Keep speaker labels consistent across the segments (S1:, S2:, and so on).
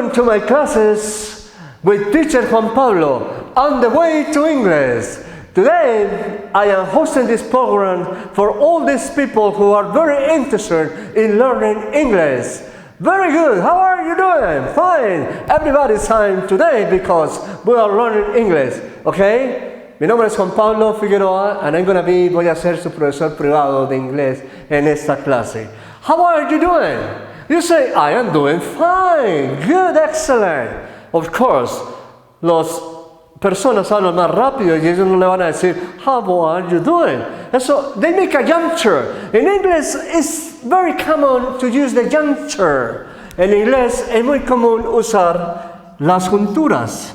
S1: Welcome to my classes with teacher Juan Pablo on the way to English. Today I am hosting this program for all these people who are very interested in learning English. Very good. How are you doing? Fine. Everybody's fine today because we are learning English. Okay? Mi nombre es Juan Pablo Figueroa and voy a ser su profesor privado de inglés en esta clase. How are you doing? You say, I am doing fine. Good, excellent. Of course, las personas hablan más rápido y ellos no le van a decir, how are you doing? And so they make a juncture. In English, it's very common to use the juncture. En inglés es muy común usar las junturas.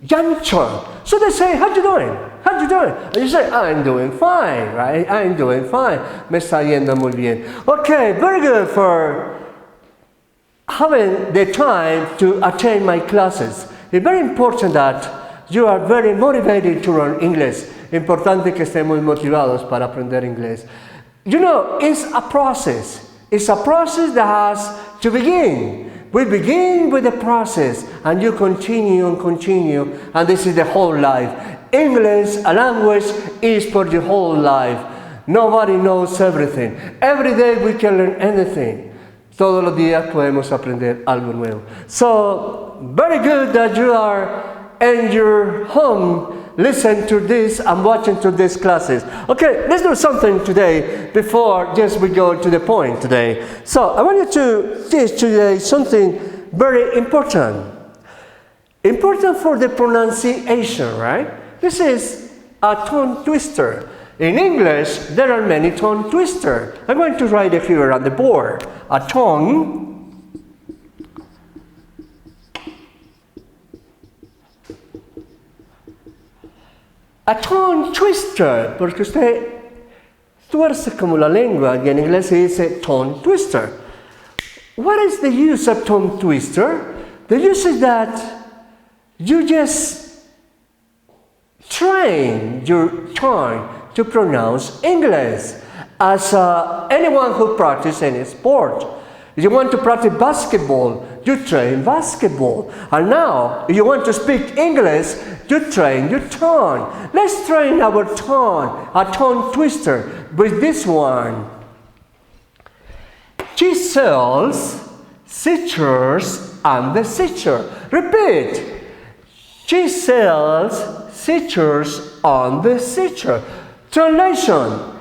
S1: Juncture. So they say, how you doing? How you doing? And you say, I'm doing fine, right? I'm doing fine. Me está yendo muy bien. Okay, very good for having the time to attend my classes. It's very important that you are very motivated to learn English. Importante que estemos motivados para aprender inglés. You know, it's a process. It's a process that has to begin. We begin with the process and you continue and continue, and this is the whole life. English, a language, is for the whole life. Nobody knows everything. Every day we can learn anything. Todos los días podemos aprender algo nuevo. So, very good that you are in your home listening to this and watching to these classes. Okay, let's do something today before just we go to the point today. So, I want you to teach today something very important. Important for the pronunciation, right? This is a tongue twister. In English, there are many tongue twisters. I'm going to write it here on the board. A tongue twister, porque usted tuerce como la lengua y en inglés se dice tongue twister. What is the use of tongue twister? The use is that you just train your tongue to pronounce English. As anyone who practices any sport, if you want to practice basketball, you train basketball. And now, if you want to speak English, you train your tongue. Let's train our tongue, a tongue twister, with this one. She sells scissors and the scissor. Repeat. She sells scissors on the scissor. Translation.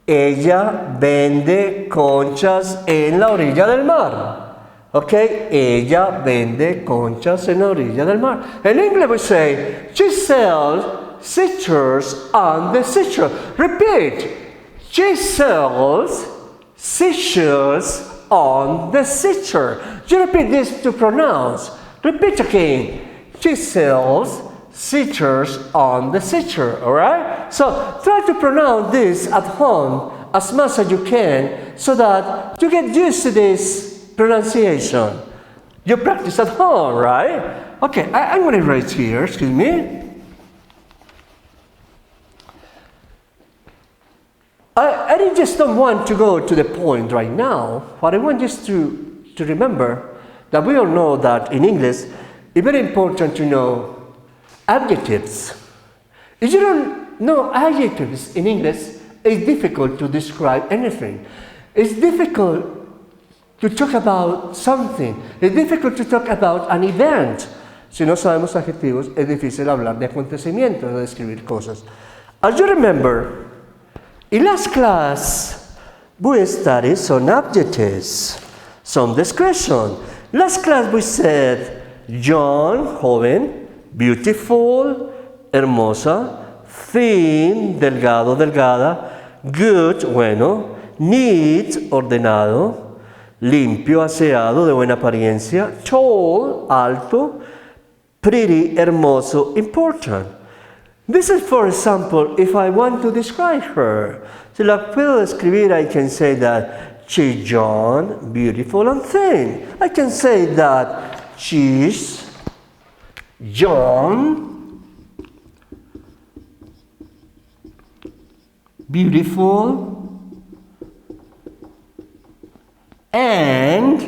S1: Ella vende conchas en la orilla del mar. Okay? Ella vende conchas en la orilla del mar. In English we say, she sells scissors on the scissor. Repeat. She sells scissors on the scissor. You repeat this to pronounce. Repeat again. She sells scissors on the scissor, alright? So try to pronounce this at home as much as you can so that you get used to this pronunciation. You practice at home, right? Okay, I'm going to write here, excuse me. I just don't want to go to the point right now, but I want just to remember that we all know that in English, it's very important to know adjectives. If you don't know adjectives in English, it's difficult to describe anything. It's difficult to talk about something. It's difficult to talk about an event. Si no sabemos adjetivos, es difícil hablar de acontecimientos, de describir cosas. As you remember, in last class, we studied some adjectives, some description. Last class we said, young, joven, beautiful, hermosa, thin, delgado, delgada, good, bueno, neat, ordenado, limpio, aseado, de buena apariencia, tall, alto, pretty, hermoso, important. This is, for example, if I want to describe her. Si la puedo describir, I can say that she's young, beautiful, and thin. I can say that she's young, beautiful, and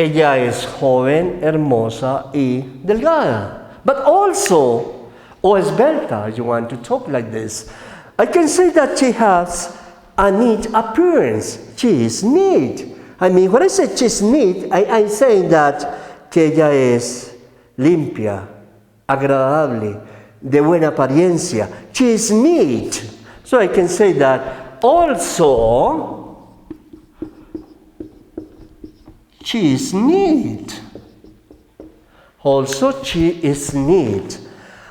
S1: ella es joven, hermosa y delgada. But also, o esbelta, you want to talk like this. I can say that she has a neat appearance. She is neat. I mean, when I say she's neat, I'm saying that que ella es limpia, agradable, de buena apariencia. She is neat. So I can say that also she is neat. Also, she is neat.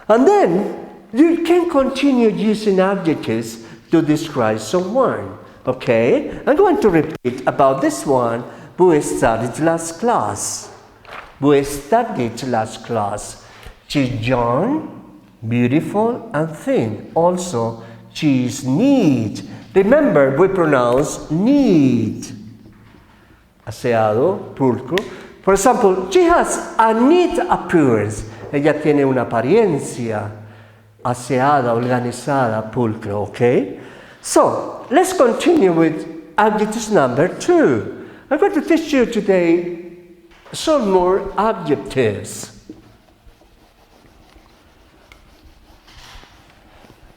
S1: And then you can continue using adjectives to describe someone. Okay? I'm going to repeat about this one. We studied last class. We studied last class. She's young, beautiful, and thin. Also, she is neat. Remember, we pronounce neat. Aseado, pulcro. For example, she has a neat appearance. Ella tiene una apariencia aseada, organizada, pulcro, okay? So, let's continue with adjectives number 2. I'm going to teach you today some more adjectives.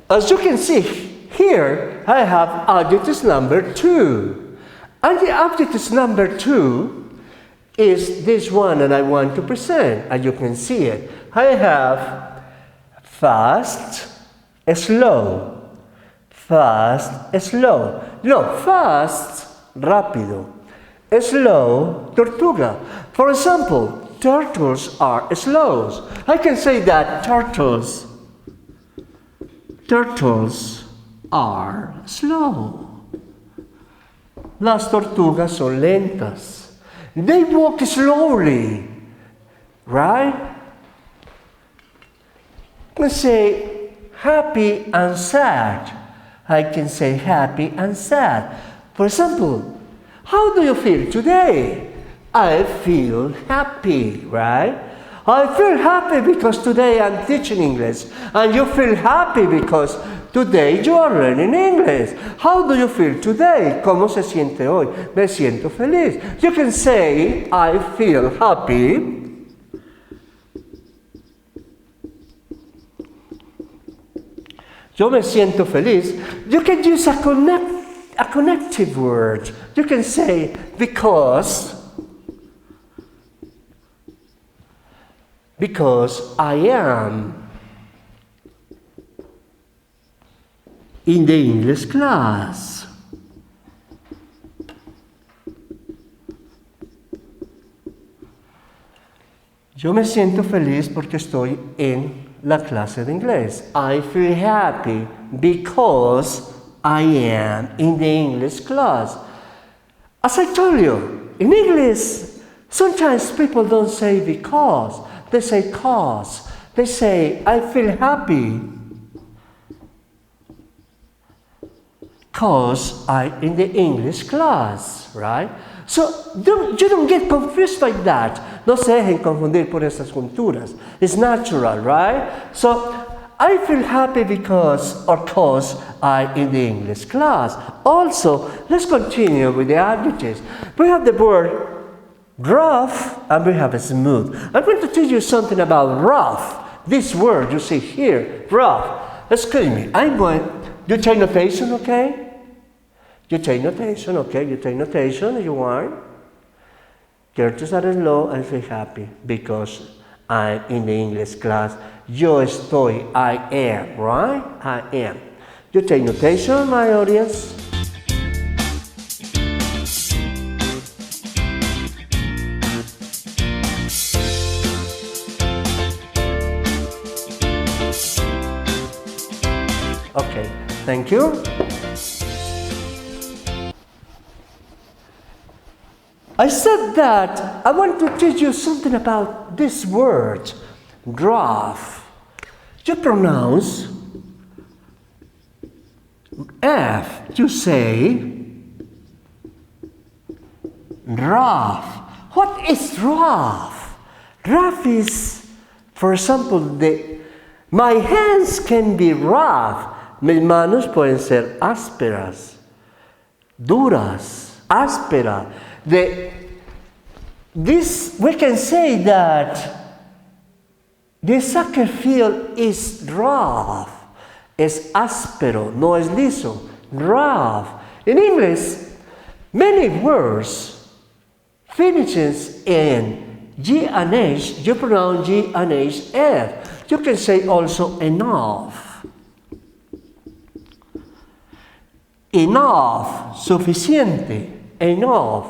S1: As you can see here, I have adjectives number 2. And the adjectives number 2 is this one that I want to present, and you can see it. I have fast, slow. Fast, slow. No, fast, rápido. Slow, tortuga. For example, turtles are slow. I can say that turtles are slow. Las tortugas son lentas. They walk slowly, right? Let's say happy and sad. I can say happy and sad. For example, how do you feel today? I feel happy, right? I feel happy because today I'm teaching English. And you feel happy because today you are learning English. How do you feel today? ¿Cómo se siente hoy? Me siento feliz. You can say, I feel happy. Yo me siento feliz. You can use a connective word. You can say, because I am in the English class. Yo me siento feliz porque estoy en la clase de inglés. I feel happy because I am in the English class. As I told you, in English, sometimes people don't say because. They say cause. They say, I feel happy because I'm in the English class, right? So you don't get confused by that. No se dejen confundir por esas culturas. It's natural, right? So I feel happy because or cause I'm in the English class. Also, let's continue with the adjectives. We have the word rough and we have smooth. I'm going to teach you something about rough. This word you see here, rough. Excuse me. You take notation, okay? You take notation, okay? You take notation if you want. Curtis are slow, I feel happy because I'm in the English class. Yo estoy, I am, right? I am. You take notation, my audience. Okay, thank you. I said that I want to teach you something about this word, rough. You pronounce F, you say rough. What is rough? Rough is, for example, my hands can be rough. Mis manos pueden ser ásperas, duras, ásperas. this, we can say that the soccer field is rough. Es áspero, no es liso. Rough. In English, many words finishes in G and H. You pronounce G and H F. You can say also enough. Enough, suficiente, enough.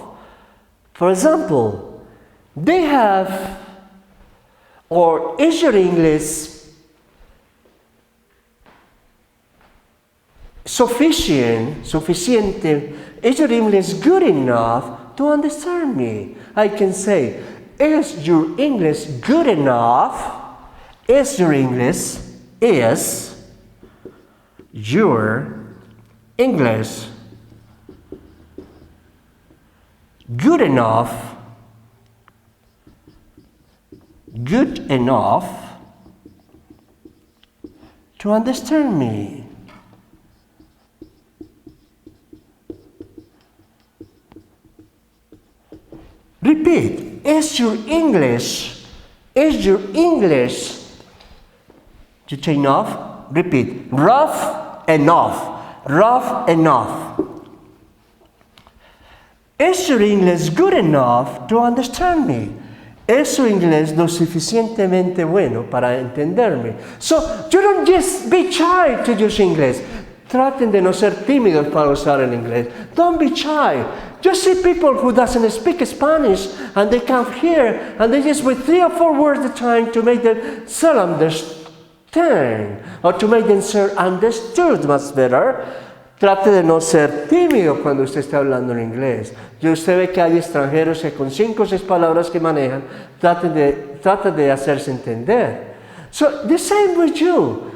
S1: For example, they have, or is your English suficiente, is your English good enough to understand me? I can say, is your English good enough? Is your English good enough to understand me? Repeat, is your English, you say enough? Repeat, rough enough. ¿Es your English good enough to understand me? ¿Es su inglés lo suficientemente bueno para entenderme? So, you don't just be shy to use English. Traten de no ser tímidos para usar el inglés. Don't be shy. You see people who doesn't speak Spanish and they come here and they just with 3 or 4 words at a time to make themselves understand or to make themselves understood much better. Trate de no ser tímido cuando usted está hablando en inglés. Y usted ve que hay extranjeros que con 5 o 6 palabras que manejan, trate de hacerse entender. So the same with you.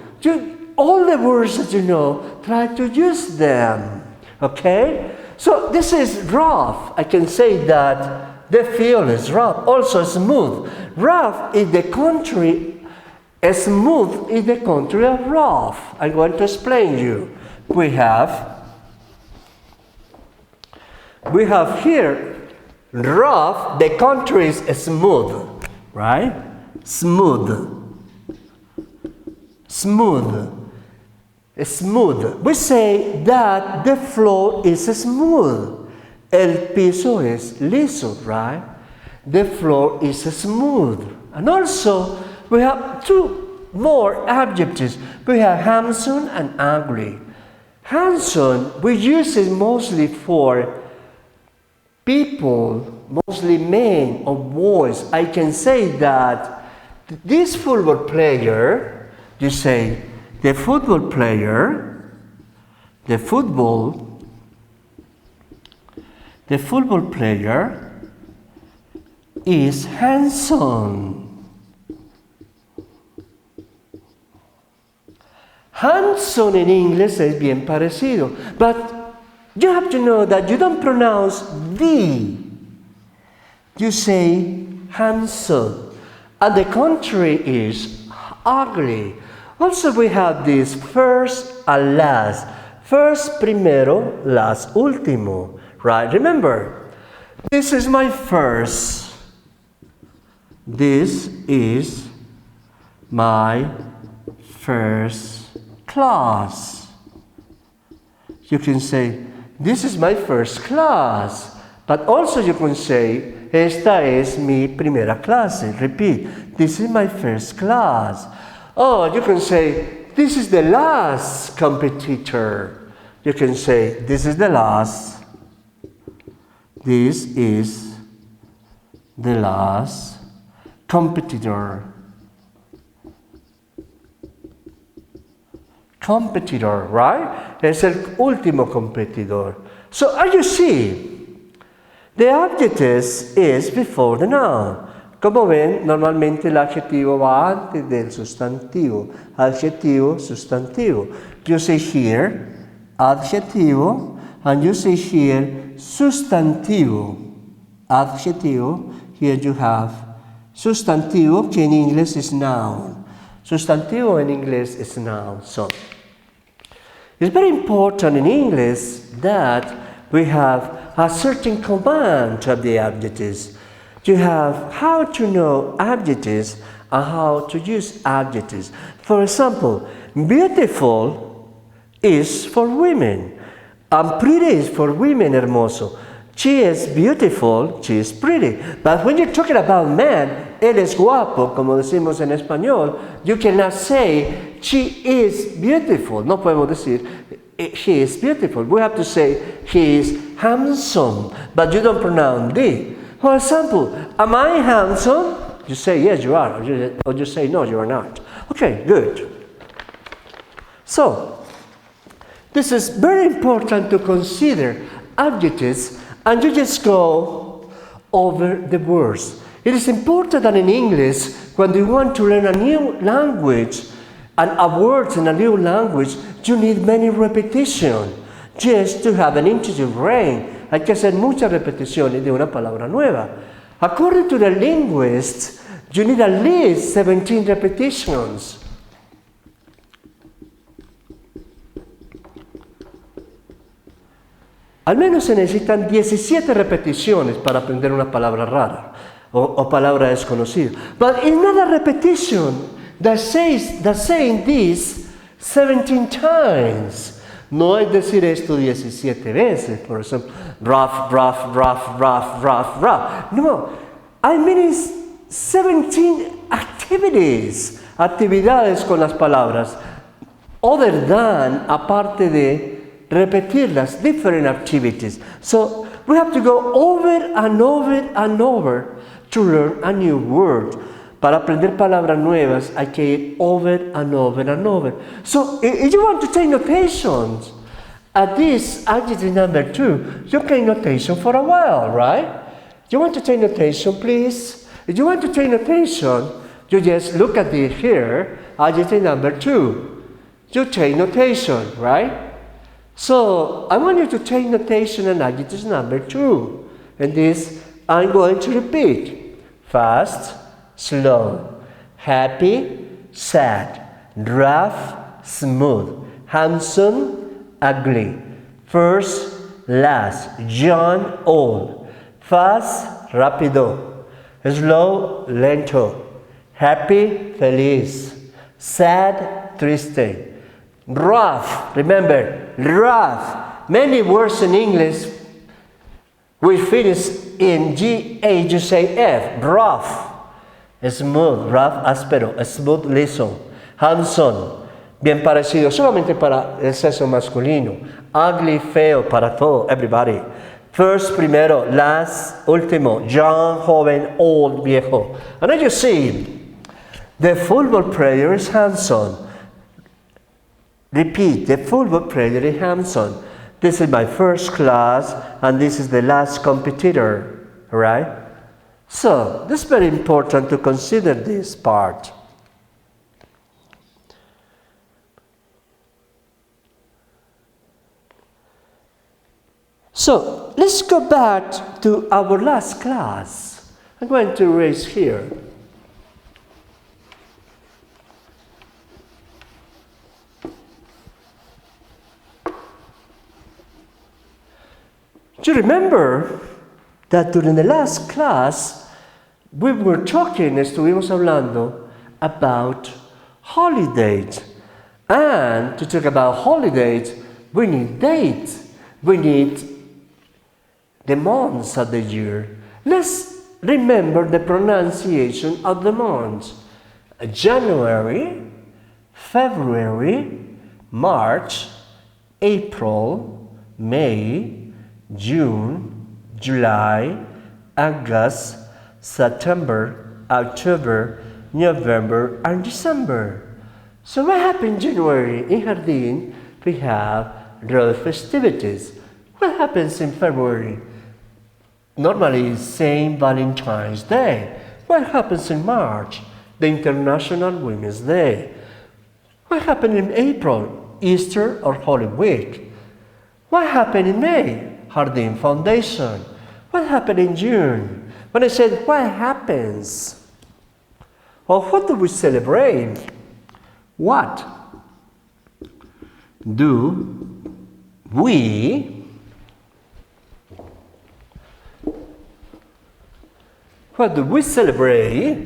S1: All the words that you know, try to use them. Okay? So this is rough. I can say that the field is rough. Also smooth. Rough is the country, smooth is the country of rough. I'm going to explain you. We have here rough, the country is smooth, right? Smooth. We say that the floor is smooth. El piso es liso, right? The floor is smooth. And also, we have 2 more adjectives. We have handsome and ugly. Handsome, we use it mostly for people, mostly men or boys. I can say that this football player, you say, the football player is handsome. Handsome in English es bien parecido, but you have to know that you don't pronounce the. You say handsome, and the contrary is ugly. Also, we have this first and last. First, primero, last, último. Right? Remember, this is my first. This is my first class. You can say, this is my first class. But also you can say, esta es mi primera clase. Repeat, this is my first class. Oh, you can say, this is the last competitor. You can say, this is the last. This is the last competitor. Competitor, right? Es el último competidor. So, as you see, the adjective is before the noun. Como ven, normalmente el adjetivo va antes del sustantivo. Adjetivo, sustantivo. You say here, adjetivo, and you say here, sustantivo. Adjetivo, here you have sustantivo, que en inglés is noun. Sustantivo in English is noun. So, it's very important in English that we have a certain command of the adjectives. you have how to know adjectives and how to use adjectives. For example, beautiful is for women, and pretty is for women, hermoso. She is beautiful, she is pretty. But when you're talking about man, él es guapo, como decimos en español, you cannot say she is beautiful. No podemos decir she is beautiful. We have to say he is handsome, but you don't pronounce the. For example, am I handsome? You say yes, you are, or you say no, you are not. Okay, good. So, this is very important to consider adjectives, and you just go over the words. It is important that in English, when you want to learn a new language, and a word in a new language, you need many repetitions just to have an intuitive brain. Hay que hacer muchas repeticiones de una palabra nueva. According to the linguists, you need at least 17 repetitions. Al menos se necesitan 17 repeticiones para aprender una palabra rara o palabra desconocida. But in another repetition that saying this 17 times. No es decir esto 17 veces, por ejemplo, rough. No, I mean it's 17 actividades con las palabras, other than, aparte de repetirlas, different activities. So we have to go over and over to learn a new word. Para aprender palabras nuevas hay que ir over and over. So if you want to take notations at this adjective number 2, you take notation for a while, right? You want to take notation, please? If you want to take notation, you just look at it here, adjective number 2. You take notation, right? So I want you to take notation on adjective number 2. And this I'm going to repeat. Fast, slow, happy, sad, rough, smooth, handsome, ugly, first, last, young, old, fast, rápido, slow, lento, happy, feliz, sad, triste, rough, remember, rough. Many words in English we finish in G-A, you say F, rough. Smooth, rough, áspero, smooth, liso, handsome, bien parecido, solamente para el sexo masculino, ugly, feo, para todo, everybody. First, primero, last, último, young, joven, old, viejo. And then you see, the football player is handsome. Repeat, the football player is handsome. This is my first class, and this is the last competitor, right? So, this is very important to consider this part. So, let's go back to our last class. I'm going to erase here. Do you remember that during the last class, we were talking, estuvimos hablando about holidays. And to talk about holidays, we need dates. We need the months of the year. Let's remember the pronunciation of the months. January, February, March, April, May, June, July, August, September, October, November, and December. So what happened in January? In Jardín, we have the festivities. What happens in February? Normally, St. Valentine's Day. What happens in March? The International Women's Day. What happened in April? Easter or Holy Week. What happened in May? Jardín Foundation. What happened in June? When I said, what happens? Or what do we celebrate? What do we What do we celebrate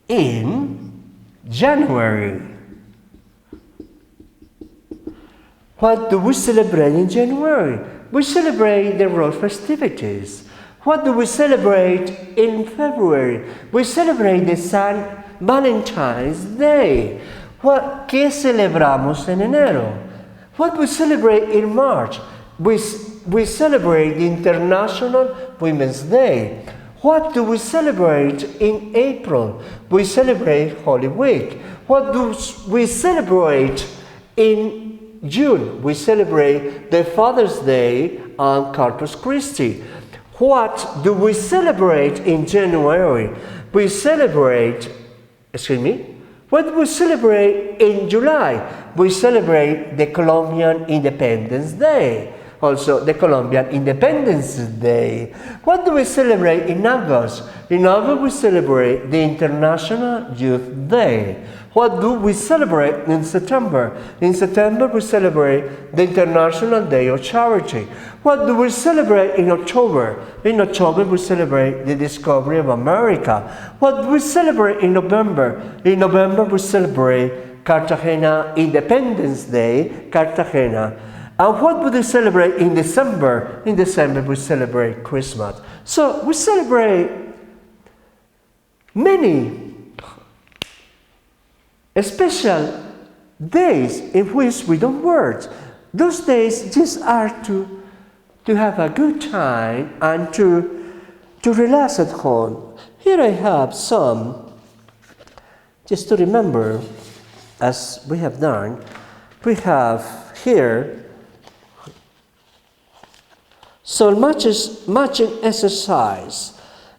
S1: in January? What do we celebrate in January? We celebrate the rose festivities. What do we celebrate in February? We celebrate the St. Valentine's Day. ¿Qué celebramos en enero? What we celebrate in March? We celebrate the International Women's Day. What do we celebrate in April? We celebrate Holy Week. What do we celebrate in June? We celebrate the Father's Day and Corpus Christi. What do we celebrate in January? We celebrate, what do we celebrate in July? We celebrate the Colombian Independence Day. Also, the Colombian Independence Day. What do we celebrate in August? In August, we celebrate the International Youth Day. What do we celebrate in September? In September, we celebrate the International Day of Charity. What do we celebrate in October? In October, we celebrate the discovery of America. What do we celebrate in November? In November, we celebrate Cartagena Independence Day, Cartagena. And what would we celebrate in December? In December, we celebrate Christmas. So we celebrate many special days in which we don't work. Those days just are to have a good time and to relax at home. Here I have some, just to remember, as we have done. We have here so matching exercise.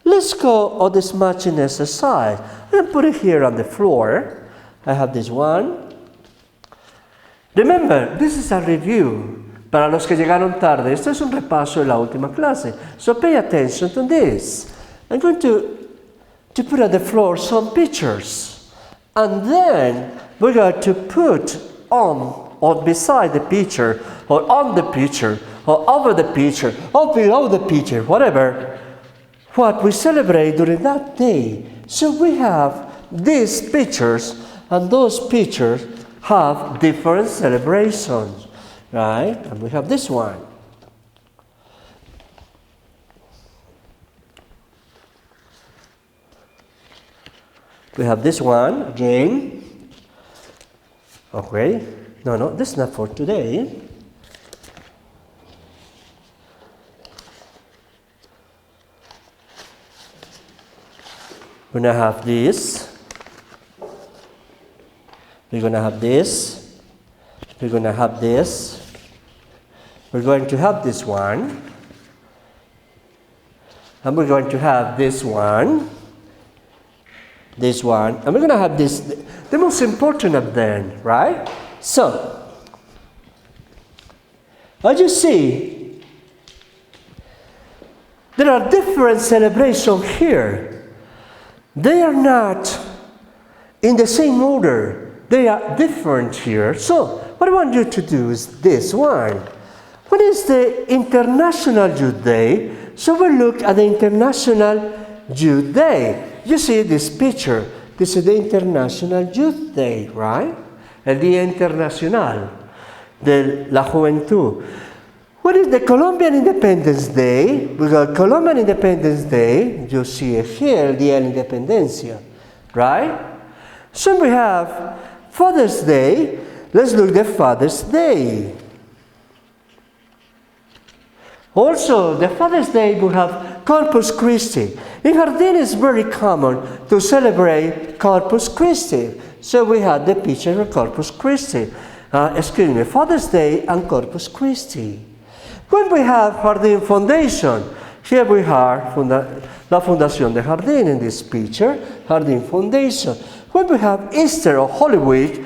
S1: Let's go on this matching exercise. And put it here on the floor. I have this one. Remember, this is a review. Para los que llegaron tarde, esto es un repaso de la última clase. So pay attention to this. I'm going to put on the floor some pictures. And then we're going to put on or beside the picture or on the picture or over the picture, or below the picture, whatever, what we celebrate during that day. So we have these pictures, and those pictures have different celebrations, right? And we have this one. We have this one again. Okay. No, this is not for today. We're going to have this. We're going to have this. We're going to have this. We're going to have this one. And we're going to have this one. This one. And we're going to have this. The most important of them, right? So, as you see, there are different celebrations here. They are not in the same order. They are different here. So, what I want you to do is this one. What is the International Youth Day? So we look at the International Youth Day. You see this picture. This is the International Youth Day, right? El Día Internacional de la Juventud. What is the Colombian Independence Day? We got Colombian Independence Day. You see it here, el Día de la Independencia, right? So we have Father's Day. Let's look at Father's Day. Also, the Father's Day we have Corpus Christi. In Jardín it's very common to celebrate Corpus Christi. So we had the picture of Corpus Christi. Father's Day and Corpus Christi. When we have Jardín Foundation, here we have la Fundación de Jardín in this picture, Jardín Foundation. When we have Easter or Holy Week,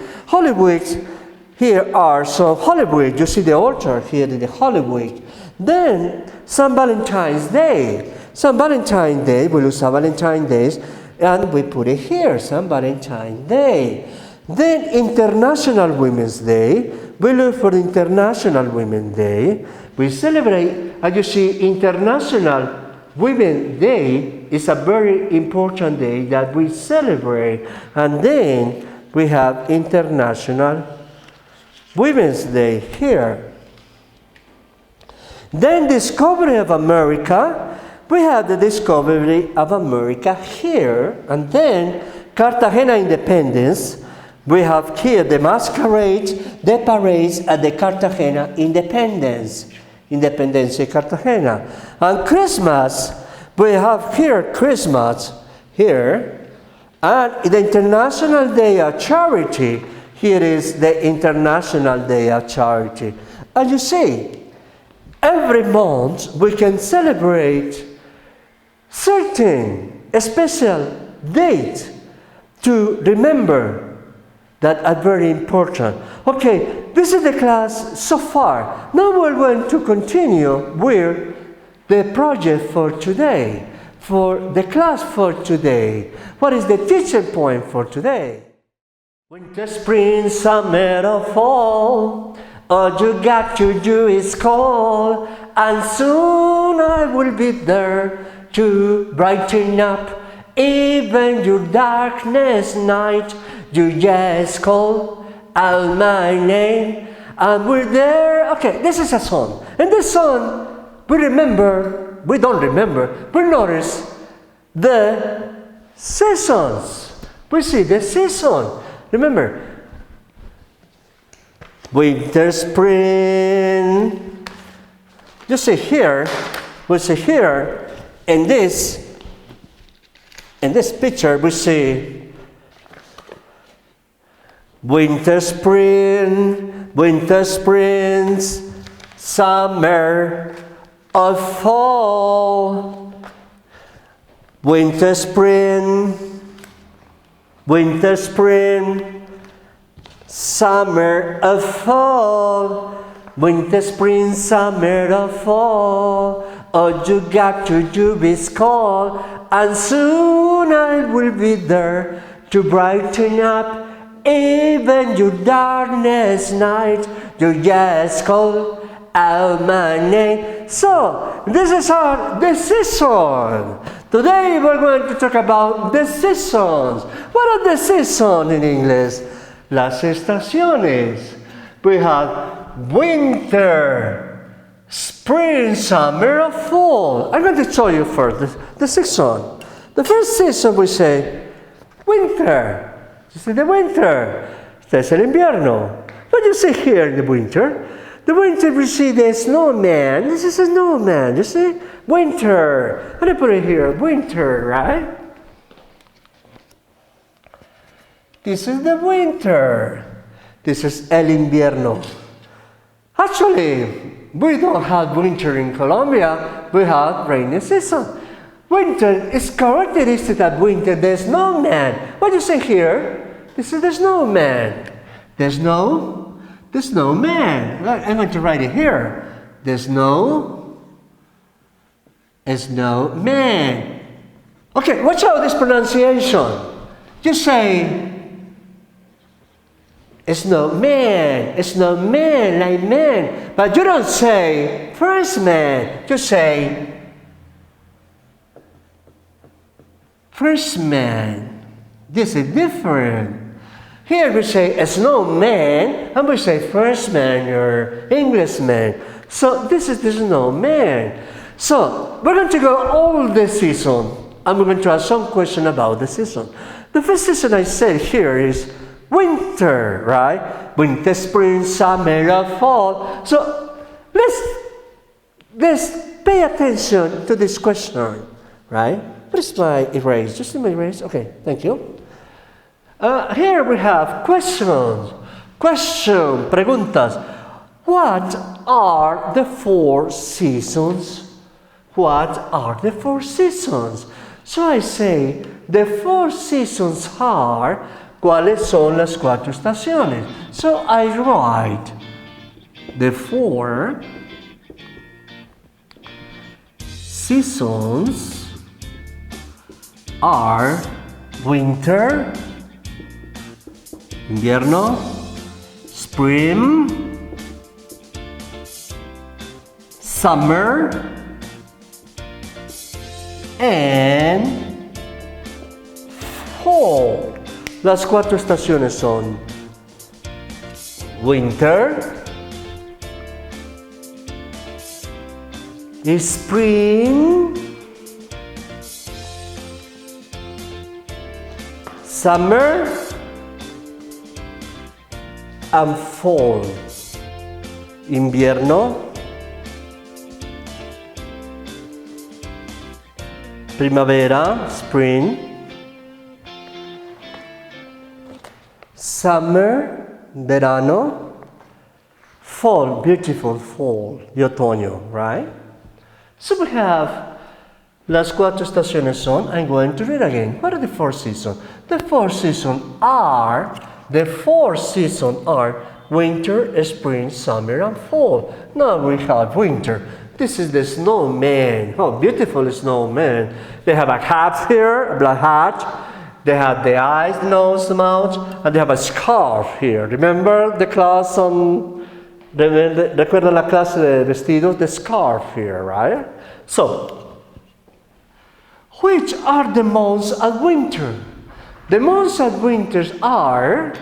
S1: here are some Holy Week. You see the altar here in the Holy Week. Then St. Valentine's Day. St. Valentine's Day, we use St. Valentine's Days, and we put it here, St. Valentine's Day. Then International Women's Day. We look for International Women's Day. We celebrate, as you see, International Women's Day is a very important day that we celebrate. And then we have International Women's Day here. Then Discovery of America. We have the Discovery of America here. And then Cartagena Independence. We have here the masquerades, the parades at the Cartagena Independence. Independencia Cartagena. And Christmas, we have here Christmas here. And the International Day of Charity, here is the International Day of Charity. And you see, every month we can celebrate certain special date to remember that are very important. Okay, this is the class so far. Now we're going to continue with the project for today, for the class for today. What is the teaching point for today? Winter, spring, summer, or fall, all you got to do is call, and soon I will be there to brighten up even your darkness night. You just call out my name, and we're there. Okay, this is a song. And this song, we don't remember, we notice the seasons. We see the season. Remember, winter, spring. You see here, we see here, in this picture, we see winter, spring, winter, springs, summer, or fall. Winter, spring, winter, spring, summer, or fall. Winter, spring, summer, or fall. All you got to do is call, and soon I will be there to brighten up even your darkness night. You just call out my name. So, this is the season. Today we're going to talk about the seasons. What are the seasons in English? Las estaciones. We have winter, spring, summer, or fall. I'm going to show you first the season. The first season we say winter. You see the winter. That's el invierno. What do you see here in the winter? The winter we see the snowman. This is a snowman. You see? Winter. And I put it here. Winter, right? This is the winter. This is el invierno. Actually, we don't have winter in Colombia. We have rainy season. Winter is characteristic of winter. The snowman. What do you say here? This is the snowman. The snowman. I'm going to write it here. The snowman. Okay, watch out this pronunciation. You say snowman, snowman, like man. But you don't say first man. You say first man. This is different. Here we say a snowman, and we say first man or Englishman. So this is the snowman. So we're going to go all the season, and we're going to ask some question about the season. The first season I said here is winter, right? Winter, spring, summer, or fall. So let's pay attention to this question, right? What is my erase? Just my erase? Okay, thank you. Here we have questions. Preguntas. What are the 4 seasons? What are the 4 seasons? So I say, the 4 seasons are, ¿cuáles son las 4 estaciones? So I write, the 4 seasons are winter, invierno, spring, summer, and fall. Las 4 estaciones son winter, spring, summer, and fall. Invierno, primavera, spring, summer, verano, fall, beautiful fall, the otoño, right? So we have las 4 estaciones son, I'm going to read again. What are the 4 seasons? The 4 seasons are winter, spring, summer, and fall. Now we have winter. This is the snowman. Oh, beautiful snowman. They have a hat here, a black hat. They have the eyes, nose, mouth, and they have a scarf here. Remember the class on, recuerda la clase de vestidos? The scarf here, right? So, which are the months of winter? The months of winter are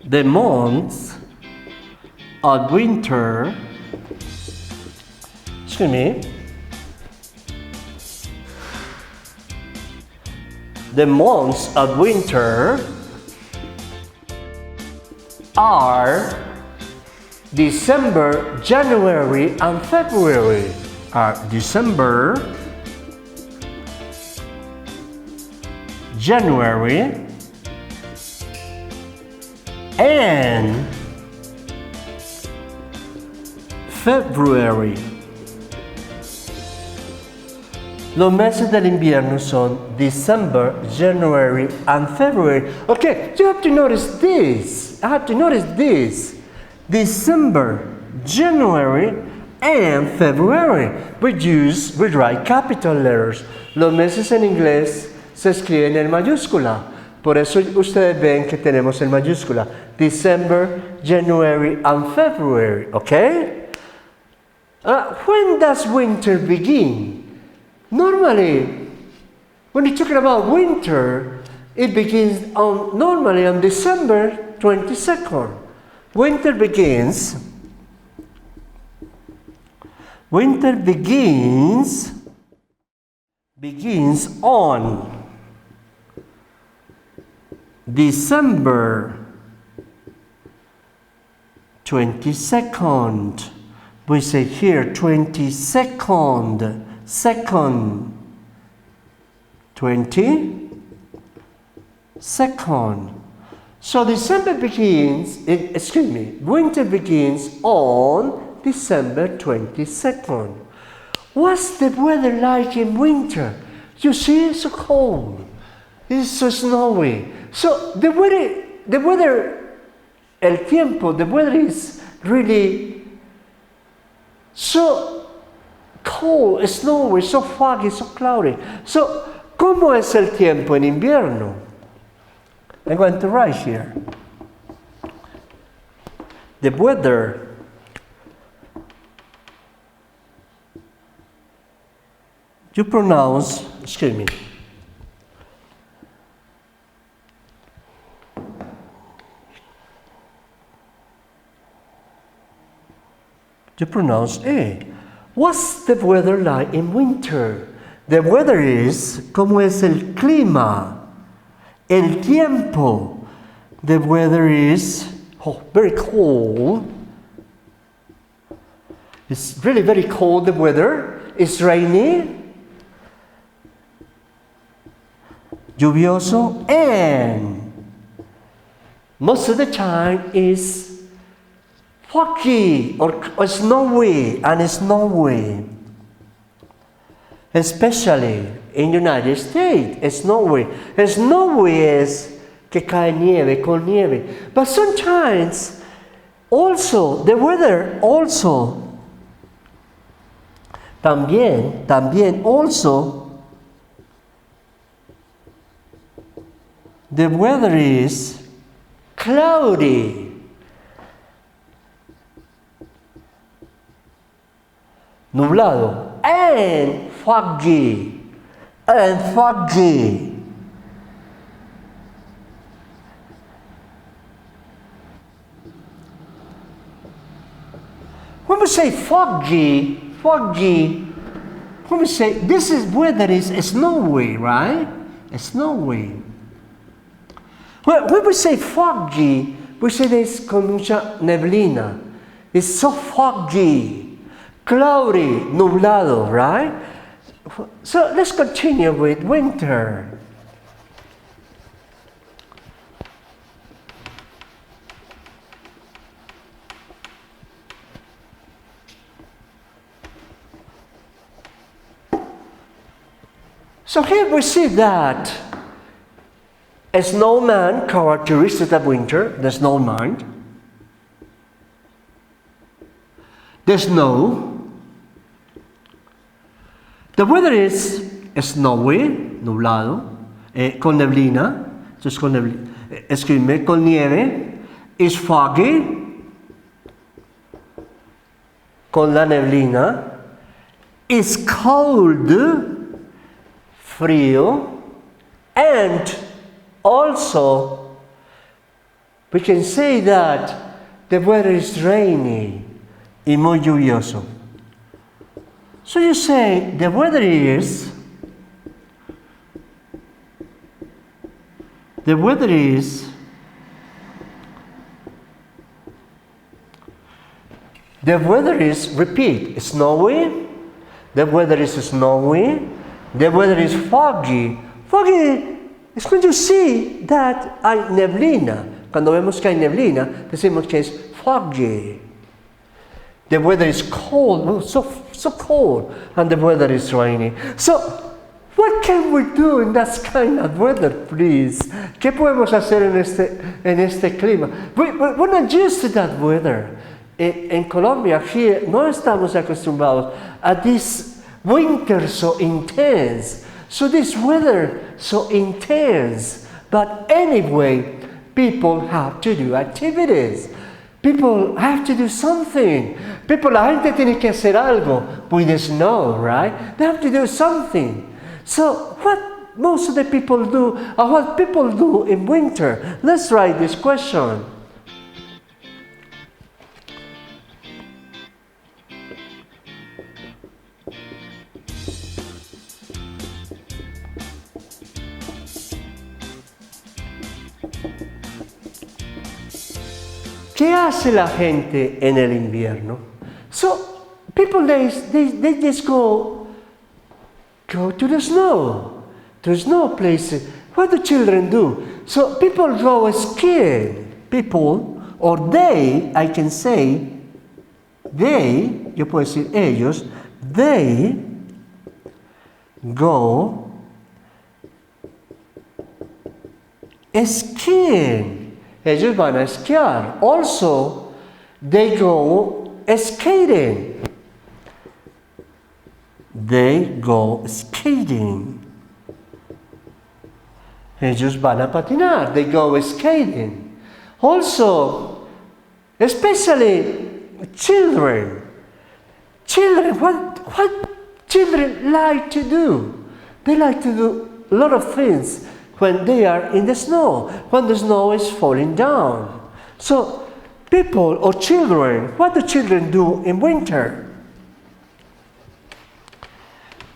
S1: the months of winter, excuse me, the months of winter are December, January, and February. December, January, and February. Los meses del invierno son December, January, and February. Okay, you have to notice this. I have to notice this. December, January, and February. We write capital letters. Los meses en inglés se escriben en mayúscula. Por eso ustedes ven que tenemos en mayúscula. December, January, and February. Okay? When does winter begin? Normally, when you're talking about winter, it begins normally on December 22nd. Winter begins on December 22nd. We say here 22nd. 22nd. So winter begins on December 22nd. What's the weather like in winter? You see, it's so cold. It's so snowy. So the weather is really so cold, snowy, so foggy, so cloudy. So, ¿cómo es el tiempo en invierno? I'm going to write here. The weather you pronounce, excuse me. You pronounce A. What's the weather like in winter? The weather is, ¿cómo es el clima? El tiempo. The weather is very cold. It's really very cold, the weather. It's rainy, lluvioso, and most of the time is foggy or snowy. Especially in United States, snowy. Snowy es que cae nieve, con nieve. But sometimes also the weather also también also The weather is cloudy. Nublado. And foggy. And foggy. When we say foggy, when we say this is weather is snowy, right? Snowy. When we say foggy, we say this con mucha neblina. It's so foggy, cloudy, nublado, right? So let's continue with winter. So here we see that a snowman, characteristic of winter, the snowman, the snow, the weather is snowy, nublado, con neblina, entonces con neblina, escribe con nieve, is foggy, con la neblina, is cold, frío, and also we can say that the weather is rainy y muy lluvioso. So you say the weather is repeat, snowy, the weather is snowy, the weather is foggy. Foggy es when you see that hay neblina. Cuando vemos que hay neblina, decimos que es foggy. The weather is cold, oh, so cold, and the weather is rainy. So, what can we do in that kind of weather, please? ¿Qué podemos hacer en este clima? We're not used to that weather. En Colombia, here, no estamos acostumbrados a this winter so intense, so this weather so intense. But anyway, people have to do activities. People have to do something. La gente tiene que hacer algo with the snow, right? They have to do something. So what most of the people do, or what people do in winter? Let's write this question. ¿Qué hace la gente en el invierno? So, people, they just go to the snow places. What do children do? So, people go skiing. People, or they, I can say, they, yo puedo decir ellos, they go skiing. Ellos van a esquiar. Also, they go skating. They go skating. Ellos van a patinar. They go skating. Also, especially children. Children, what children like to do? They like to do a lot of things when they are in the snow, when the snow is falling down. So, people or children, what do children do in winter?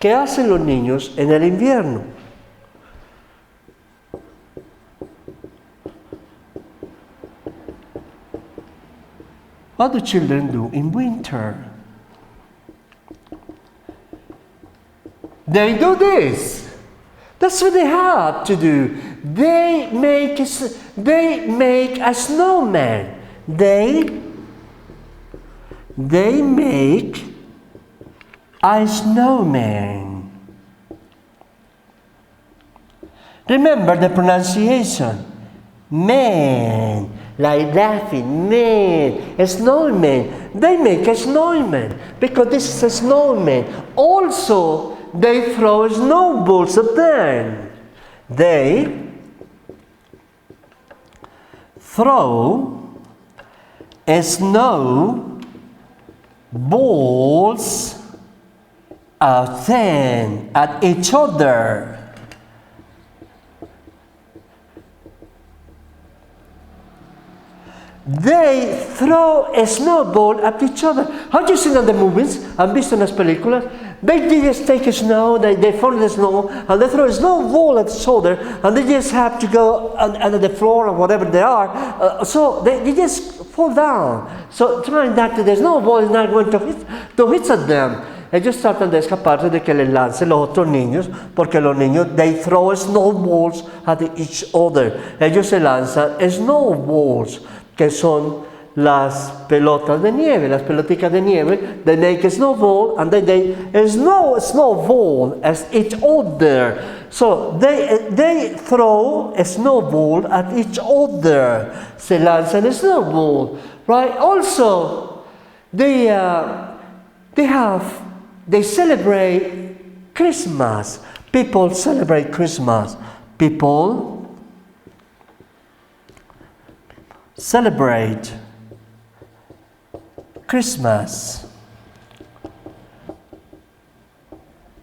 S1: ¿Qué hacen los niños en el invierno? What do children do in winter? They do this. That's what they have to do. They make a snowman. They make a snowman. Remember the pronunciation. Man, like laughing, man, a snowman. They make a snowman because this is a snowman. Also, they throw snowballs at them. They throw snowballs at each other. They throw a snowball at each other. Have you seen in the movies? ¿Han visto en las películas? They just take a snow, they follow the snow, and they throw a snowball at each other, and they just have to go under the floor or whatever they are. So they just fall down. So trying that the snowball is not going to hit at them. Ellos tratan de escaparse de que les lancen los otros niños, porque los niños, they throw snowballs at each other. Ellos se lanzan snowballs, que son las pelotas de nieve, las pelotitas de nieve. They make a snowball and then they snowball at each other. So they throw a snowball at each other. Se lanzan a snowball, right? Also, they celebrate Christmas. People celebrate Christmas. People celebrate Christmas.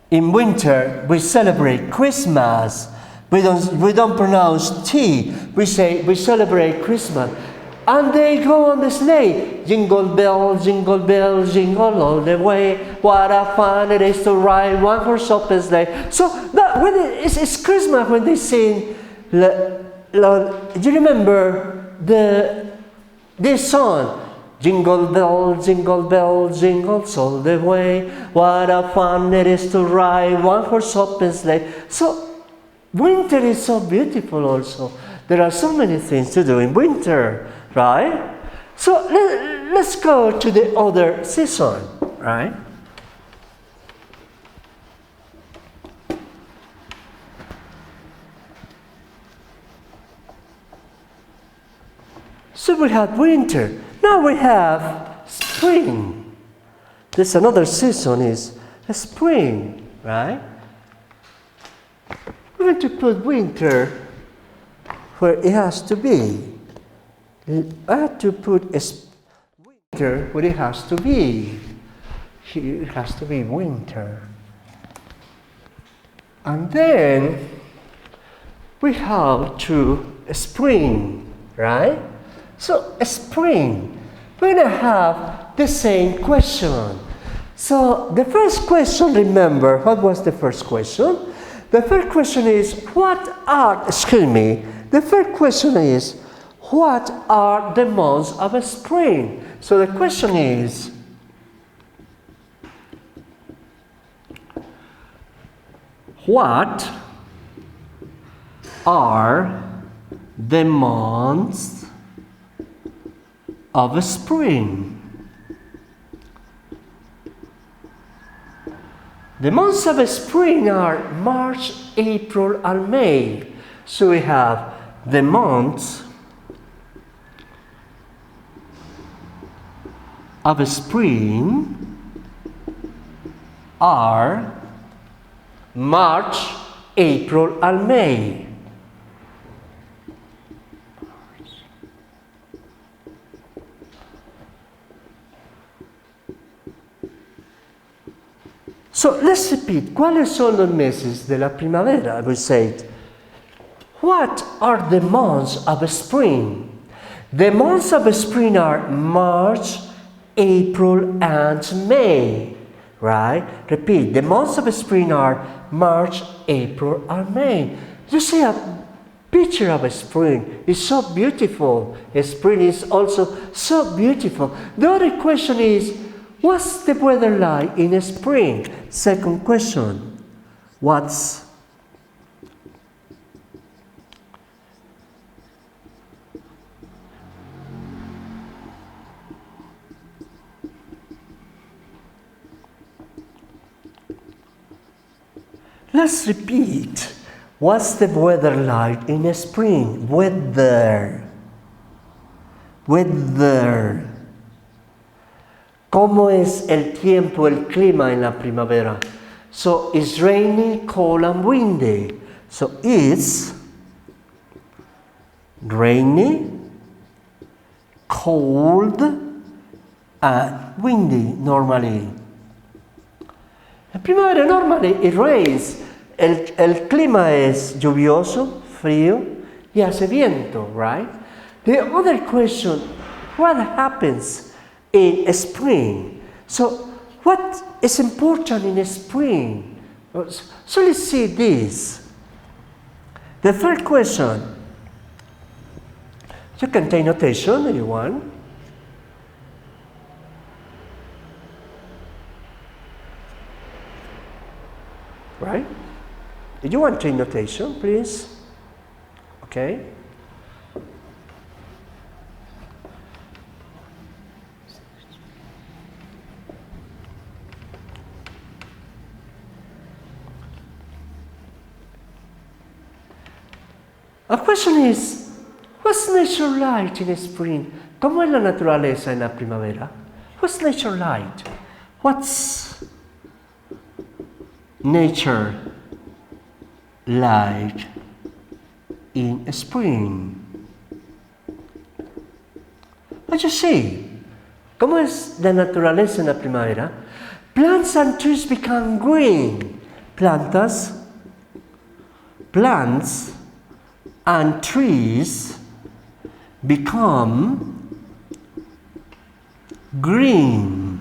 S1: In winter, we celebrate Christmas. We don't pronounce T. We say we celebrate Christmas. And they go on the sleigh. Jingle bells, jingle all the way. What a fun it is to ride one horse open sleigh. So that when it's Christmas when they sing. Do you remember this song? Jingle bells, jingle all the way. What a fun it is to ride one horse open sleigh. So winter is so beautiful also. There are so many things to do in winter, right? So let's go to the other season, right? So we had winter. Now we have spring. This another season is spring, right? We're going to put winter where it has to be. I have to put winter where it has to be. Here it has to be winter. And then we have to spring, right? So spring, we're going to have the same question. So the first question, remember, what was the first question? The first question is, what are the months of spring? So the question is, what are the months of spring? The months of spring are March, April, and May. So we have the months of spring are March, April, and May. So let's repeat. ¿Cuáles son los meses de la primavera? We said, what are the months of spring? The months of spring are March, April, and May. Right? Repeat. The months of spring are March, April, and May. You see a picture of spring. It's so beautiful. Spring is also so beautiful. The other question is, what's the weather like in spring? Second question. Let's repeat. What's the weather like in spring? Weather. ¿Cómo es el tiempo, el clima en la primavera? So it's rainy, cold, and windy. So it's rainy, cold and windy normally. En primavera normally it rains. El clima es lluvioso, frío, y hace viento, right? The other question, what happens in spring? So, what is important in spring? So let's see this. The first question, you can take notation if you want. Right? If you want to take notation, please. Okay? A question is, what's nature like in spring? ¿Cómo es la naturaleza en la primavera? What's nature like? What's nature like in spring? What you see? ¿Cómo es la naturaleza en la primavera? Plants and trees become green. Plants and trees become green.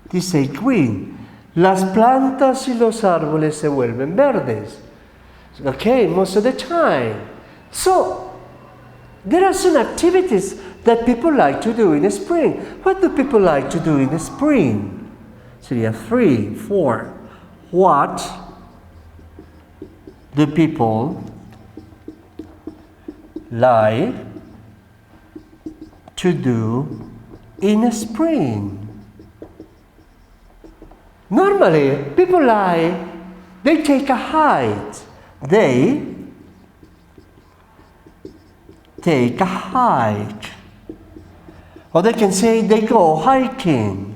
S1: Dice green. Las plantas y los árboles se vuelven verdes. Okay, most of the time. So, there are some activities that people like to do in spring. What do people like to do in spring? Sería 3, 4. What do people like to do in spring? Normally, people they take a hike. They take a hike. Or they can say they go hiking.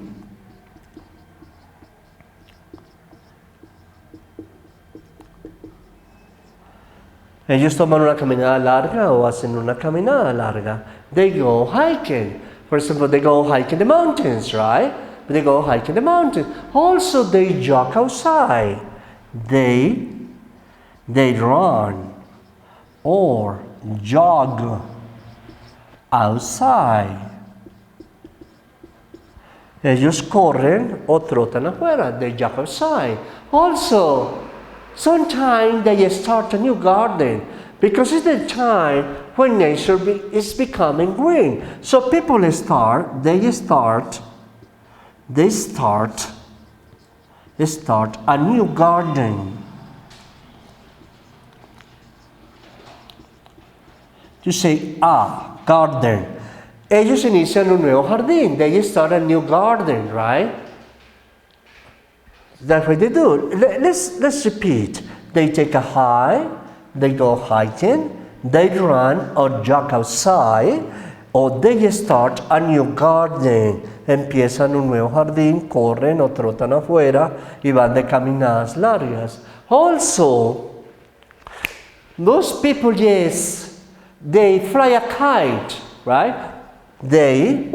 S1: Ellos toman una caminada larga o hacen una caminada larga. They go hiking. For example, they go hiking the mountains, right? They go hiking the mountains. Also, they jog outside. They run or jog outside. Ellos corren o trotan afuera. They jog outside. Also, sometimes they start a new garden because it's the time when nature is becoming green. So people start a new garden. You say, garden. Ellos inician un nuevo jardín. They start a new garden, right? That's what they do. Let's repeat. They take a hike, they go hiking, they run or jog outside, or they start a new garden. Empiezan un nuevo jardín, corren o trotan afuera y van de caminadas largas. Also, those people, yes, they fly a kite, right? They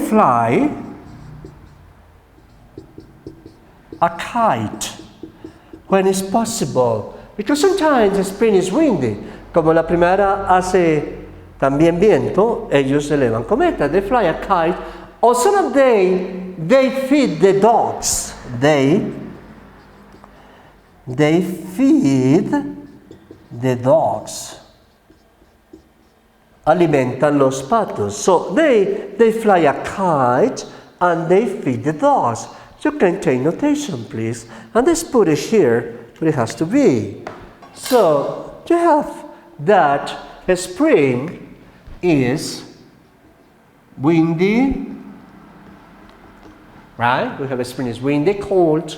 S1: fly a kite when it's possible. Because sometimes the spring is windy. Como la primavera hace también viento, ellos elevan cometas. They fly a kite. Or some of they feed the dogs. They feed the dogs. Alimentan los patos. So they fly a kite and they feed the dogs. You can take notation, please. And let's put it here where it has to be. So you have that spring is windy, right? We have spring is windy, cold.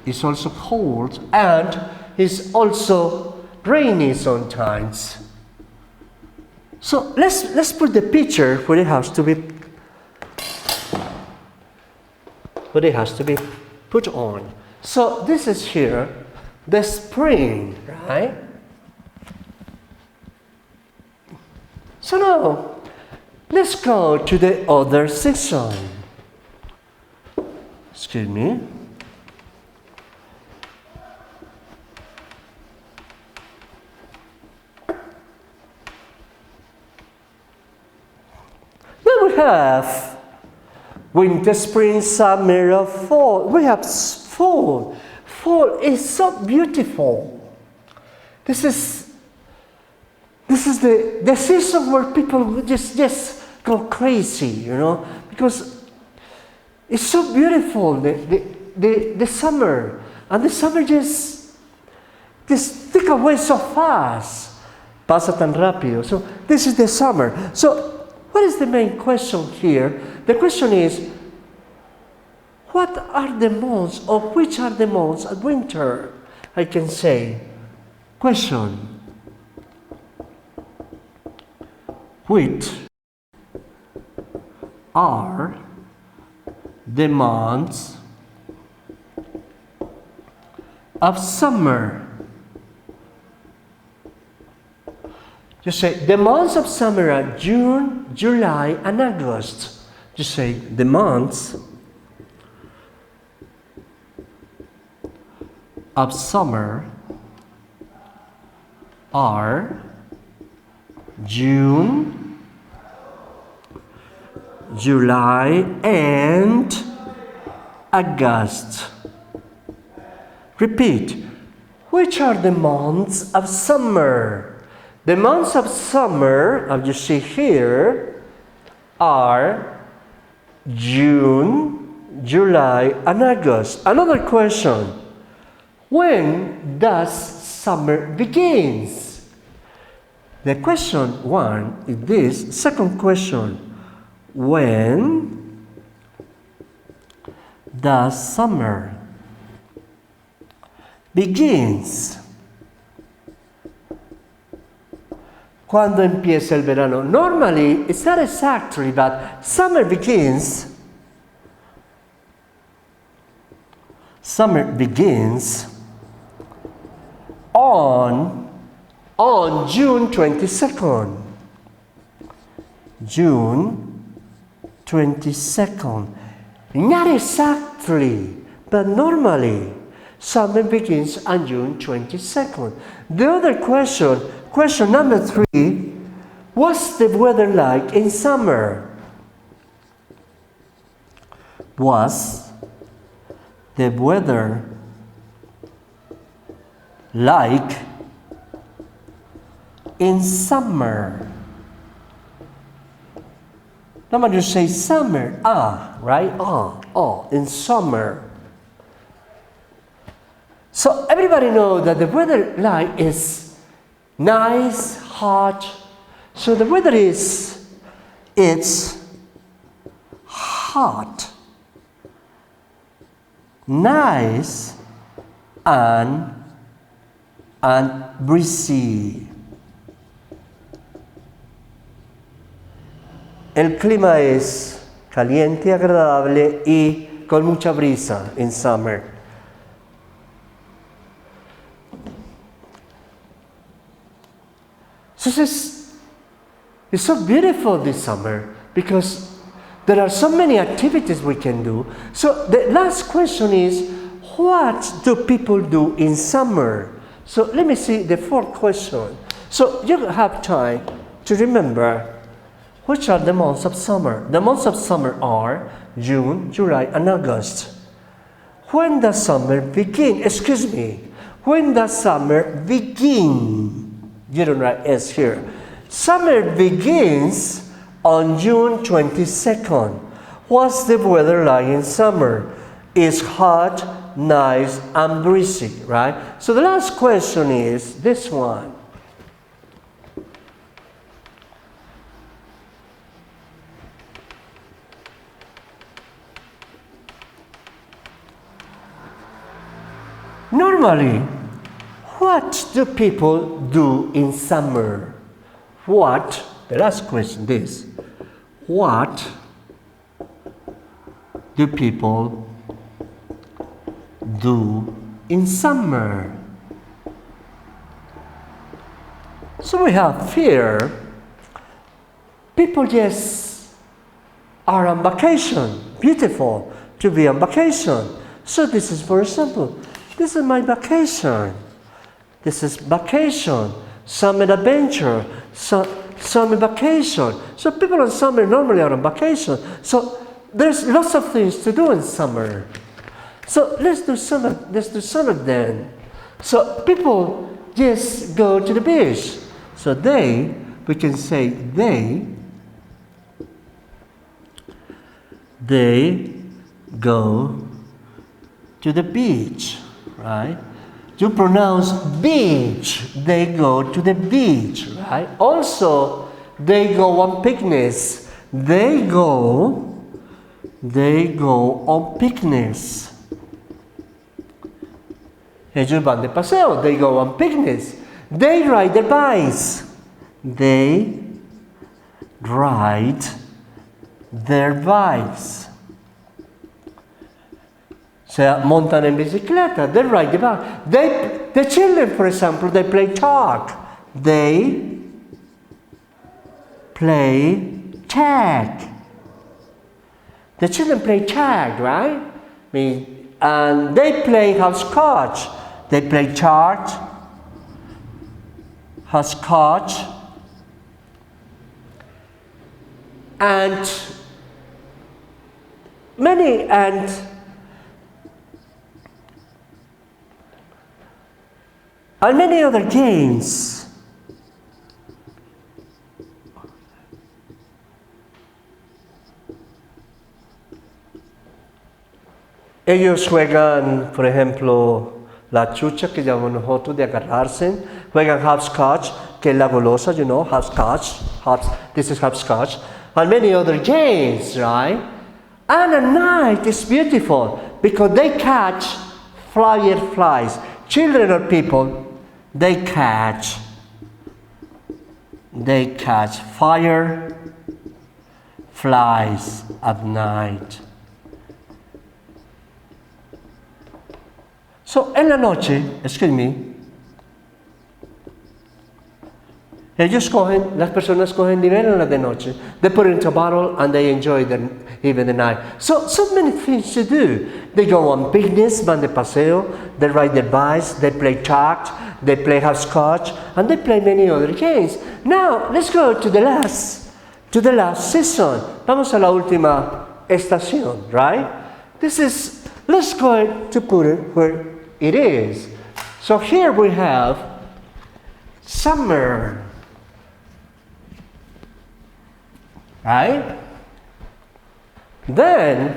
S1: It's also cold and it's also rainy sometimes. So let's put the picture where it has to be put on. So this is here, the spring, right? So now, let's go to the other section. Excuse me. Then we have winter, spring, summer, fall. We have fall. Fall is so beautiful. This is the season where people just go crazy, you know, because it's so beautiful, the summer. And the summer just stick away so fast. Pasa tan rápido. So this is the summer. So what is the main question here? The question is, what are the months, or which are the months of winter? I can say. Question. Which are the months of summer? You say the months of summer are June, July, and August. You say the months of summer are June, July, and August. Repeat. Which are the months of summer? The months of summer, as you see here, are June, July, and August. Another question. When does summer begins? The question one is this. Second question. When does summer begins? ¿Cuándo empieza el verano? Normally, it's not exactly, but summer begins. Summer begins on June 22nd. June 22nd. Not exactly, but normally, summer begins on June 22nd. The other question, question number 3, what's the weather like in summer? What's the weather like in summer? Now when you say summer, right? In summer. So everybody knows that the weather like is nice, hot. So the weather it's hot, nice, and breezy. El clima es caliente, agradable y con mucha brisa in summer. So it's so beautiful this summer because there are so many activities we can do. So the last question is, what do people do in summer? So let me see the fourth question. So you have time to remember which are the months of summer. The months of summer are June, July, and August. When does summer begin? Excuse me. When does summer begin? You don't write S here. Summer begins on June 22nd. What's the weather like in summer? It's hot, nice, and breezy, right? So the last question is this one. Normally, what do people do in summer? What, the last question is, what do people do in summer? So we have here, people just are on vacation. Beautiful to be on vacation. So this is, for example, this is my vacation. This is vacation, summer adventure, summer vacation. So people in summer normally are on vacation. So there's lots of things to do in summer. So let's do summer then. So people just go to the beach. So we can say they go to the beach, right? You pronounce beach, they go to the beach, right? Also, they go on picnics. They go on picnics. Ellos van de paseo, they go on picnics. They ride their bikes. They ride their bikes. Se montan en bicicleta, they ride the bike. The children, for example, they play tag. They play tag. The children play tag, right? And they play hopscotch. They play chart, hopscotch, and many other games. Ellos juegan, por ejemplo, la chucha que llamamos nosotros de agarrarse. Juegan hopscotch, que es la golosa, you know, hopscotch. This is hopscotch. And many other games, right? And at night is beautiful because they catch fireflies. Children or people, they catch fireflies at night. So, en la noche, excuse me, las personas cogen dinero en la de noche. They put it into a bottle and they enjoy even the night. So many things to do. They go on picnics, van de paseo, they ride their bikes, they play tag, they play hopscotch, and they play many other games. Now, let's go to the last season. Vamos a la última estación, right? Let's go to put it where it is. So here we have summer, right? Then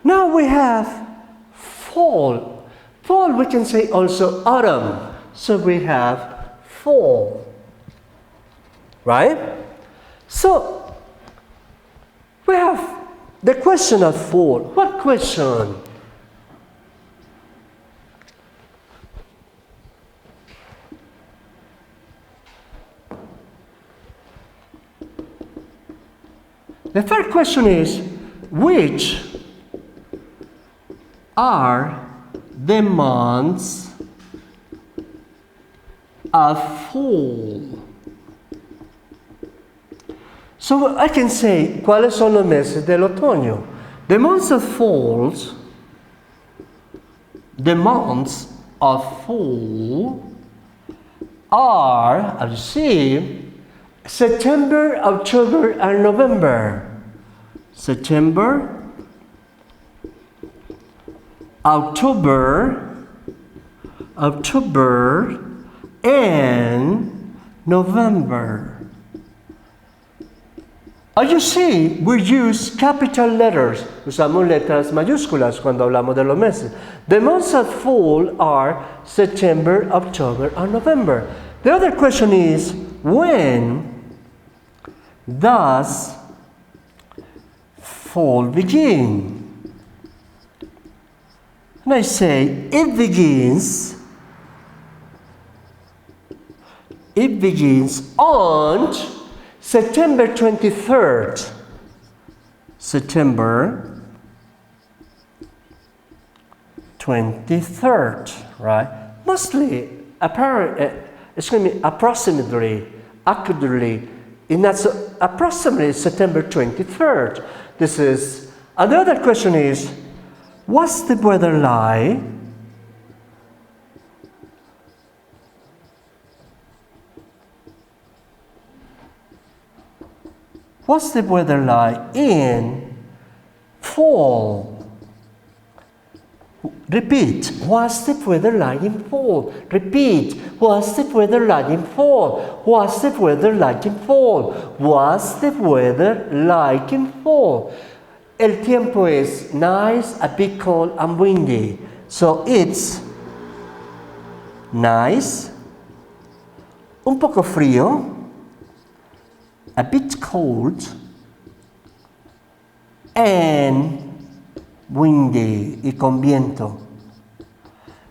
S1: now we have fall. Fall, we can say also autumn. So we have fall, right? So we have the question of fall. What question? The third question is, which are the months of fall? So I can say, ¿cuáles son los meses del otoño? The months of fall are, as you see, September, October, and November. September, October, and November. As you see, we use capital letters. Usamos letras mayúsculas cuando hablamos de los meses. The months of fall are September, October, and November. The other question is, when does fall begin? And I say, it begins on September 23rd. September 23rd, right? Mostly, approximately, accurately, approximately September 23rd. This is, another question is, what's the weather like? What's the weather like in fall? Repeat, what's the weather like in fall? Repeat, what's the weather like in fall? What's the weather like in fall? What's the weather like in fall? El tiempo es nice, a bit cold, and windy. So it's nice, un poco frío, a bit cold, and windy, y con viento.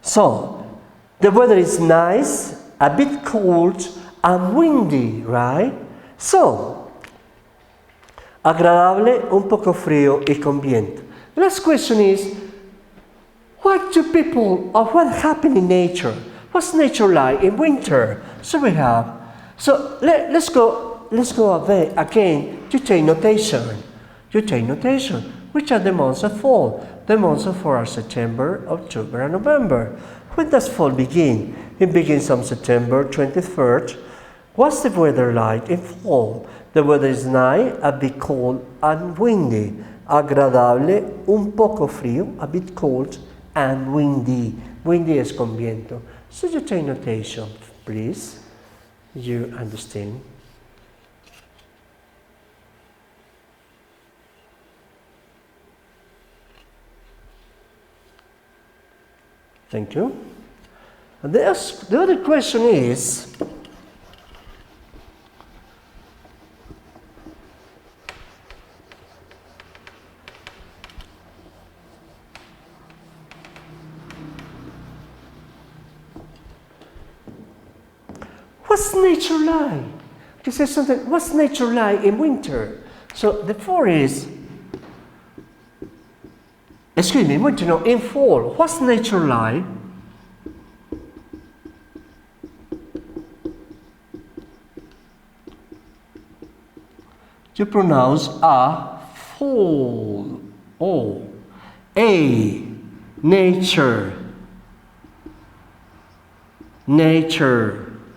S1: So, the weather is nice, a bit cold, and windy, right? So, agradable, un poco frío, y con viento. The last question is, what happens in nature? What's nature like in winter? So let's go again to take notation. You take notation. Which are the months of fall? The months of fall are September, October, and November. When does fall begin? It begins on September 23rd. What's the weather like in fall? The weather is nice, a bit cold, and windy. Agradable, un poco frío, a bit cold, and windy. Windy es con viento. So you take notation, please. You understand? Thank you. And the other question is, what's nature like? To say something, what's nature like in winter? So the four is, excuse me, winter, no, in fall, what's nature like? You pronounce a fall, O, A, nature,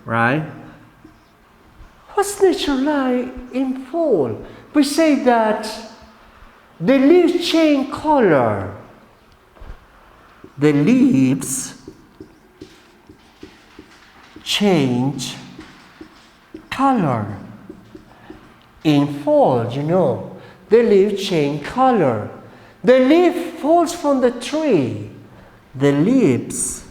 S1: right? What's nature like in fall? We say that the leaves change color. The leaves change color. In fall, you know, the leaves change color. The leaf falls from the tree. The leaves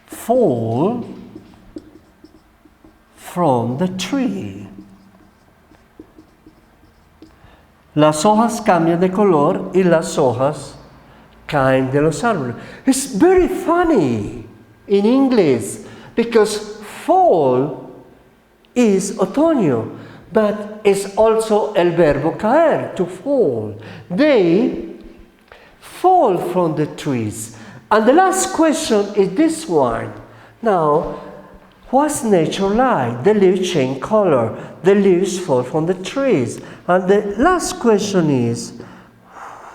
S1: fall from the tree. Las hojas cambian de color y las hojas caen de los árboles. It's very funny in English because fall is otoño, but it's also el verbo caer, to fall. They fall from the trees. And the last question is this one. Now, what's nature like? The leaves change color. The leaves fall from the trees. And the last question is,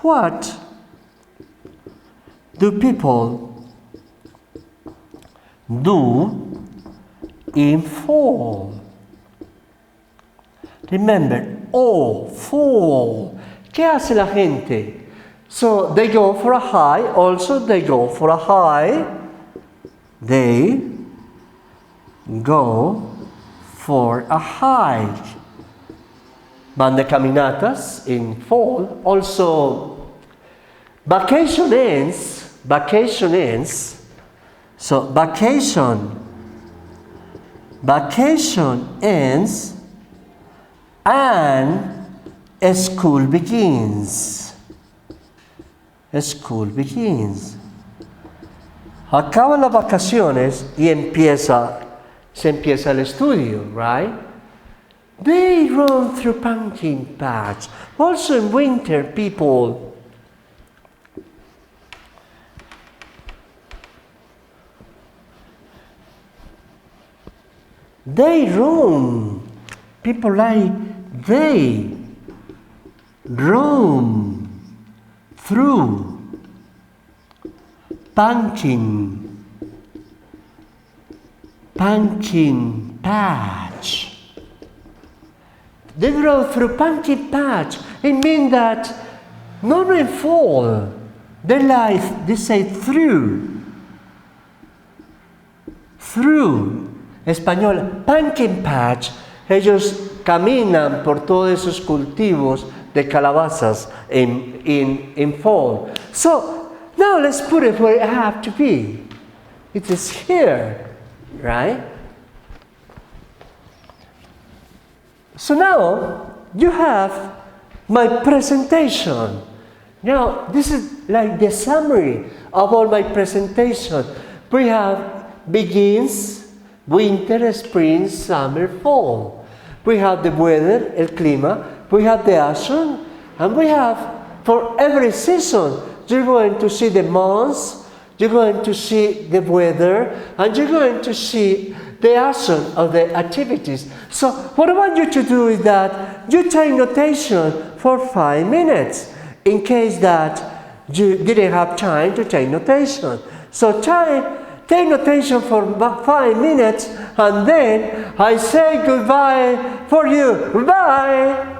S1: what do people do in fall? Remember, fall. ¿Qué hace la gente? So they go for a hike. Also, they go for a hike. They go for a hike. Van de caminatas in fall. Also, vacation ends. So vacation ends and school begins. school begins. Acaban las vacaciones y se empieza el estudio, right? They run through pumpkin patch. Also in winter, people they roam. People like they roam through pumpkin patch. They grow through pumpkin patch. It means that not in fall. They say through. Through. Español, pumpkin patch. Ellos caminan por todos esos cultivos de calabazas in fall. So now let's put it where it have to be. It is here, right? So now you have my presentation. Now this is like the summary of all my presentation. We have begins, winter, spring, summer, fall. We have the weather, el clima. We have the action, and we have for every season. You're going to see the months, you're going to see the weather, and you're going to see the action of the activities. So what I want you to do is that you take notation for 5 minutes in case that you didn't have time to take notation. So take notation for 5 minutes, and then I say goodbye for you. Goodbye.